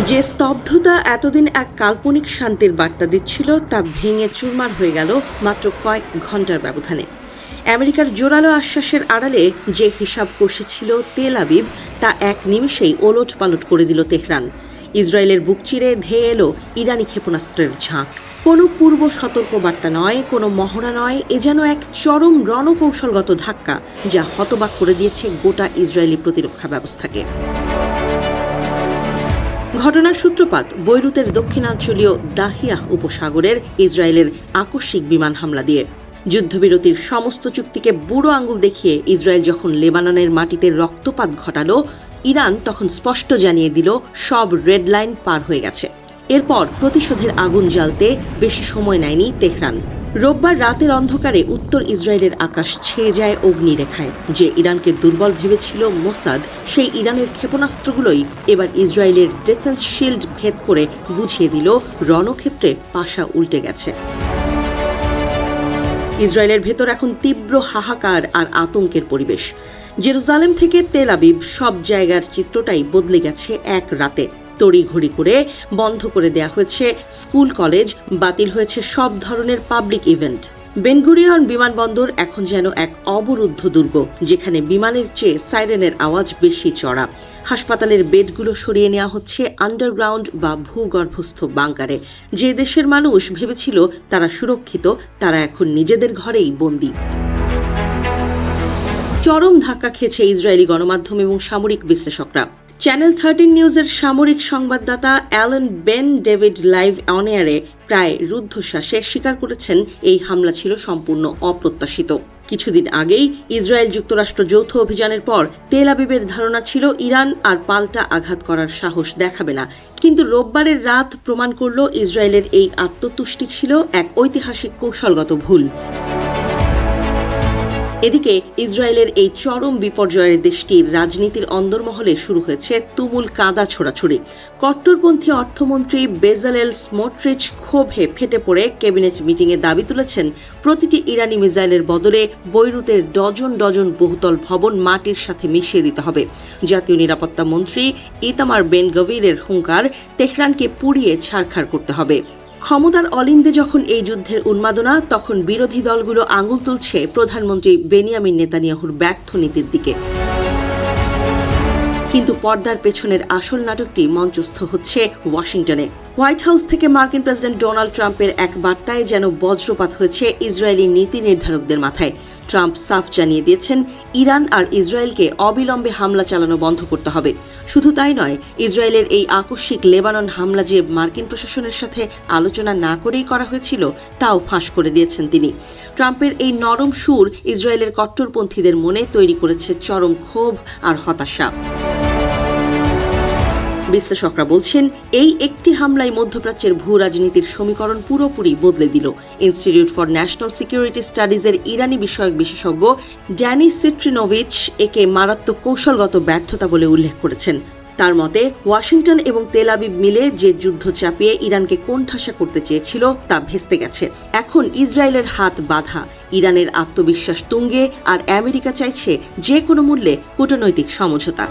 যে স্তব্ধতা এতদিন এক কাল্পনিক শান্তির বার্তা দিচ্ছিল তা ভেঙে চুরমার হয়ে গেল মাত্র কয়েক ঘন্টার ব্যবধানে। আমেরিকার জোরালো আশ্বাসের আড়ালে যে হিসাব কষেছিল তেল আবিব তা এক নিমিষেই ওলটপালট করে দিল তেহরান। ইসরায়েলের বুক চিরে ধেয়ে এলো ইরানি ক্ষেপণাস্ত্রের ঝাঁক। কোনো পূর্ব সতর্ক বার্তা নয়, কোনো মহড়া নয়, এ যেন এক চরম রণকৌশলগত ধাক্কা যা হতবাক করে দিয়েছে গোটা ইসরায়েলি প্রতিরক্ষা ব্যবস্থাকে। ঘটনার সূত্রপাত বৈরুতের দক্ষিণাঞ্চলীয় দাহিয়াহ উপসাগরের ইসরায়েলের আকস্মিক বিমান হামলা দিয়ে। যুদ্ধবিরতির সমস্ত চুক্তিকে বুড়ো আঙুল দেখিয়ে ইসরায়েল যখন লেবাননের মাটিতে রক্তপাত ঘটালো, ইরান তখন স্পষ্ট জানিয়ে দিল সব রেড লাইন পার হয়ে গেছে। এরপর প্রতিশোধের আগুন জ্বালতে বেশি সময় নেয়নি তেহরান। রোববার রাতের অন্ধকারে উত্তর ইসরায়েলের আকাশ ছেয়ে যায় অগ্নিরেখায়। যে ইরানকে দুর্বল ভেবেছিল মোসাদ, সেই ইরানের ক্ষেপণাস্ত্রগুলোই এবার ইসরায়েলের ডিফেন্স শিল্ড ভেদ করে বুঝিয়ে দিল রণক্ষেত্রে পাশা উল্টে গেছে। ইসরায়েলের ভেতর এখন তীব্র হাহাকার আর আতঙ্কের পরিবেশ। জেরুজালেম থেকে তেল আবিব সব জায়গার চিত্রটাই বদলে গেছে এক রাতে। তড়িঘড়ি করে বন্ধ করে দেয়া হয়েছে স্কুল কলেজ, বাতিল হয়েছে সব ধরনের পাবলিক ইভেন্ট। বেনগুরিয়ন বিমানবন্দর এখন যেন এক অবরুদ্ধ দুর্গ, যেখানে বিমানের চেয়ে সাইরেনের আওয়াজ বেশি চড়া। হাসপাতালের বেডগুলো সরিয়ে নেওয়া হচ্ছে আন্ডারগ্রাউন্ড বা ভূগর্ভস্থ বাংকারে। যে দেশের মানুষ ভেবেছিল তারা সুরক্ষিত, তারা এখন নিজেদের ঘরেই বন্দী। চরম ধাক্কা খেয়েছে ইসরায়েলি গণমাধ্যম এবং সামরিক বিশ্লেষকরা। চ্যানেল 13 নিউজের সামরিক সংবাদদাতা Alan Ben David live on এয়ারে প্রায় রুদ্ধশ্বাসে স্বীকার করেছেন এই হামলা ছিল সম্পূর্ণ অপ্রত্যাশিত। কিছুদিন আগেই ইসরায়েল যুক্তরাষ্ট্র যৌথ অভিযানের পর তেল আবিবের ধারণা ছিল ইরান আর পাল্টা আঘাত করার সাহস দেখাবে না, কিন্তু রোববারের রাত প্রমাণ করল ইসরায়েলের এই আত্মতুষ্টি ছিল এক ঐতিহাসিক কৌশলগত ভুল। এদিকে ইসরায়েলের এই চরম বিপর্যয়ের দেশটির রাজনীতির অন্দরমহলে শুরু হয়েছে তুমুল কাদা ছোড়াছুড়ি। কট্টরপন্থী অর্থমন্ত্রী বেজালেল স্মোট্রিচ ক্ষোভে ফেটে পড়ে ক্যাবিনেট মিটিংয়ে দাবি তুলেছেন প্রতিটি ইরানি মিসাইলের বদলে বৈরুতের ডজন ডজন বহুতল ভবন মাটির সাথে মিশিয়ে দিতে হবে। জাতীয় নিরাপত্তা মন্ত্রী ইতামার বেন গভিরের হুঙ্কার, তেহরানকে পুড়িয়ে ছারখার করতে হবে। ক্ষমতার অলিন্দে যখন এই যুদ্ধের উন্মাদনা, তখন বিরোধী দলগুলো আঙুল তুলছে প্রধানমন্ত্রী বেনিয়ামিন নেতানিয়াহুর ব্যর্থ নীতির দিকে। কিন্তু পর্দার পেছনের আসল নাটকটি মঞ্চস্থ হচ্ছে ওয়াশিংটনে। হোয়াইট হাউস থেকে মার্কিন প্রেসিডেন্ট ডোনাল্ড ট্রাম্পের এক বার্তায় যেন বজ্রপাত হয়েছে ইসরায়েলি নীতি নির্ধারকদের মাথায়। ট্রাম্প সাফ জানিয়ে দিয়েছেন ইরান আর ইসরায়েলকে অবিলম্বে হামলা চালানো বন্ধ করতে হবে। শুধু তাই নয়, ইসরায়েলের এই আকস্মিক লেবানন হামলা যে মার্কিন প্রশাসনের সাথে আলোচনা না করেই করা হয়েছিল তাও ফাঁস করে দিয়েছেন তিনি। ট্রাম্পের এই নরম সুর ইসরায়েলের কট্টরপন্থীদের মনে তৈরি করেছে চরম ক্ষোভ আর হতাশা। বিশ্লেষকরা বলছেন এই একটি হামলায় মধ্যপ্রাচ্যের ভূ রাজনীতির সমীকরণ পুরোপুরি বদলে দিল। ইনস্টিটিউট ফর ন্যাশনাল সিকিউরিটি স্টাডিজের ইরানি বিষয়ক বিশেষজ্ঞ ড্যানি সিট্রিনোভিচ একে মারাত্মক কৌশলগত ব্যর্থতা বলে উল্লেখ করেছেন। তার মতে ওয়াশিংটন এবং তেল আবিব মিলে যে যুদ্ধ চাপিয়ে ইরানকে কোণঠাসা করতে চেয়েছিল তা ভেস্তে গেছে। এখন ইসরায়েলের হাত বাঁধা, ইরানের আত্মবিশ্বাস তুঙ্গে, আর আমেরিকা চাইছে যে কোনো মূল্যে কূটনৈতিক সমঝোতা।